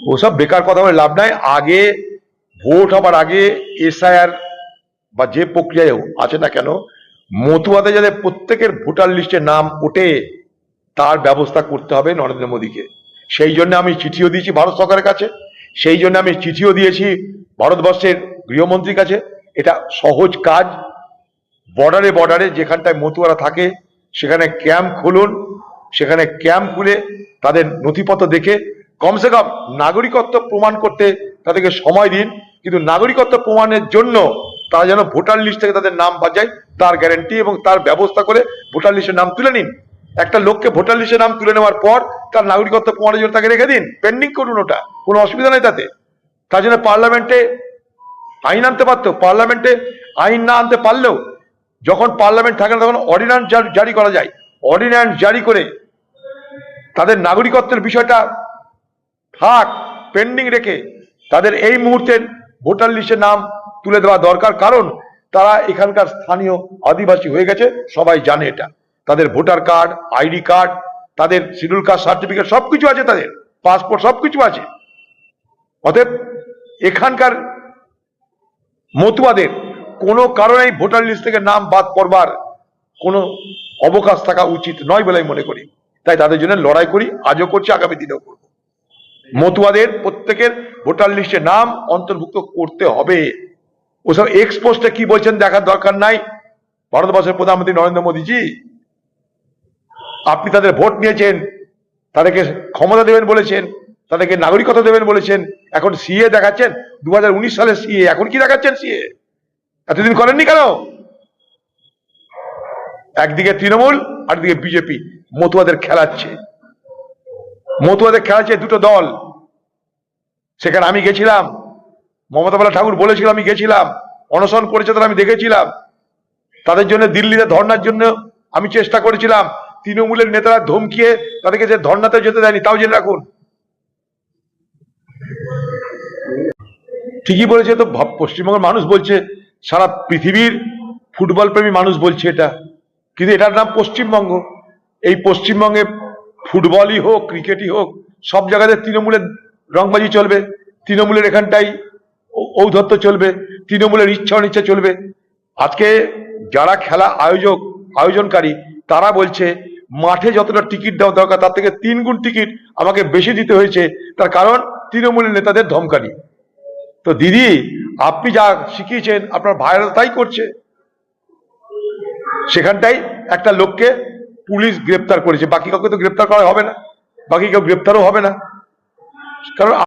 ওসব বেকার কথা বলে লাভ নাই। আগে ভোট হবার আগে এসআইআর বা যে প্রক্রিয়ায় আছে না কেন, মতুয়াতে যাতে প্রত্যেকের ভোটার লিস্টে নাম ওঠে তার ব্যবস্থা করতে হবে নরেন্দ্র মোদীকে। সেই জন্য আমি চিঠিও দিয়েছি ভারত সরকারের কাছে, সেই জন্য আমি চিঠিও দিয়েছি ভারতবর্ষের গৃহমন্ত্রীর কাছে। এটা সহজ কাজ। বর্ডারে বর্ডারে যেখানটায় মতুয়ারা থাকে সেখানে ক্যাম্প খুলুন, সেখানে ক্যাম্প খুলে তাদের নথিপত্র দেখে কমসে কম নাগরিকত্ব প্রমাণ করতে তাদেরকে সময় দিন। কিন্তু নাগরিকত্ব প্রমাণের জন্য তারা যেন ভোটার লিস্ট থেকে তাদের নাম বাদ যায় তার গ্যারান্টি এবং তার ব্যবস্থা করে ভোটার লিস্টের নাম তুলে নিন। একটা লোককে ভোটার লিস্টের নাম তুলে নেওয়ার পর তার নাগরিকত্ব প্রমাণের জন্য তাকে রেখে দিন, পেন্ডিং করুন, ওটা কোনো অসুবিধা নেই তাতে। তার জন্য পার্লামেন্টে আইন আনতে পারতো। পার্লামেন্টে আইন না আনতে পারলেও যখন পার্লামেন্ট থাকে না তখন অর্ডিন্যান্স জারি করা যায়। অর্ডিন্যান্স জারি করে তাদের নাগরিকত্বের বিষয়টা থাক পেন্ডিং রেখে তাদের এই মুহূর্তের ভোটার লিস্টের নাম তুলে দেওয়া দরকার। কারণ তারা এখানকার স্থানীয় আদিবাসী হয়ে গেছে, সবাই জানে এটা। তাদের ভোটার কার্ড, আইডি কার্ড, তাদের শিডিউল কাস্ট সার্টিফিকেট সবকিছু আছে, তাদের পাসপোর্ট সবকিছু আছে। অতএব এখানকার মতুয়াদের কোনো কারণেই ভোটার লিস্ট থেকে নাম বাদ করবার কোনো অবকাশ থাকা উচিত নয় বলে আমি মনে করি। তাই তাদের জন্য লড়াই করি, আজও করছি, আগামী দিনেও করব। মতুয়াদের প্রত্যেকের ভোটার লিস্টে নাম অন্তর্ভুক্ত করতে হবে। ওসব এক্সপোস্টে কি বলছেন দেখার দরকার নাই। ভারতবর্ষের প্রধানমন্ত্রী নরেন্দ্র মোদীজি, আপনি তাদের ভোট নিয়েছেন, তাদেরকে ক্ষমতা দেবেন বলেছেন, তাদেরকে নাগরিকত্ব দেবেন বলেছেন, এখন সিএ দেখাচ্ছেন। 2019 সালে সিএ, এখন কি দেখাচ্ছেন সিএ? এতদিন করেননি কেন? একদিকে তৃণমূল, আরেকদিকে বিজেপি মতুয়াদের খেলাচ্ছে। মতুয়াদের খেলাচ্ছে দুটো দল। সেখানে আমি গেছিলাম, মমতা বালা ঠাকুর বলেছিল, আমি গেছিলাম, অনশন করেছে তারা, আমি দেখেছিলাম। তাদের জন্য দিল্লিতে ধর্নার জন্য আমি চেষ্টা করেছিলাম। তৃণমূলের নেতারা ধমকিয়ে তাদেরকে যে ধর্নাতে যেতে দেয়নি, তাও জেনে রাখুন। ঠিকই বলেছে তো, পশ্চিমবঙ্গের মানুষ বলছে, সারা পৃথিবীর ফুটবল প্রেমী মানুষ বলছে এটা, কিন্তু এটার নাম পশ্চিমবঙ্গ। এই পশ্চিমবঙ্গে ফুটবলই হোক, ক্রিকেটই হোক, সব জায়গাতে তৃণমূলের রংবাজি চলবে, তৃণমূলের এখানটাই ঔদ্ধত্য চলবে, তৃণমূলের ইচ্ছা অনিচ্ছা চলবে। আজকে যারা খেলা আয়োজনকারী তারা বলছে মাঠে যতটা টিকিট দেওয়া দরকার তার থেকে 3 গুণ টিকিট আমাকে বেশি দিতে হয়েছে, তার কারণ তৃণমূলের নেতাদের ধমকানি। তো দিদি, আপনি যা শিখিয়েছেন আপনার ভাইরা তাই করছে। সেখানটাই একটা লোককে পুলিশ গ্রেপ্তার করেছে, বাকি কাউকে তো গ্রেপ্তার করা হবে না, বাকি কেউ গ্রেপ্তারও হবে না। কারণ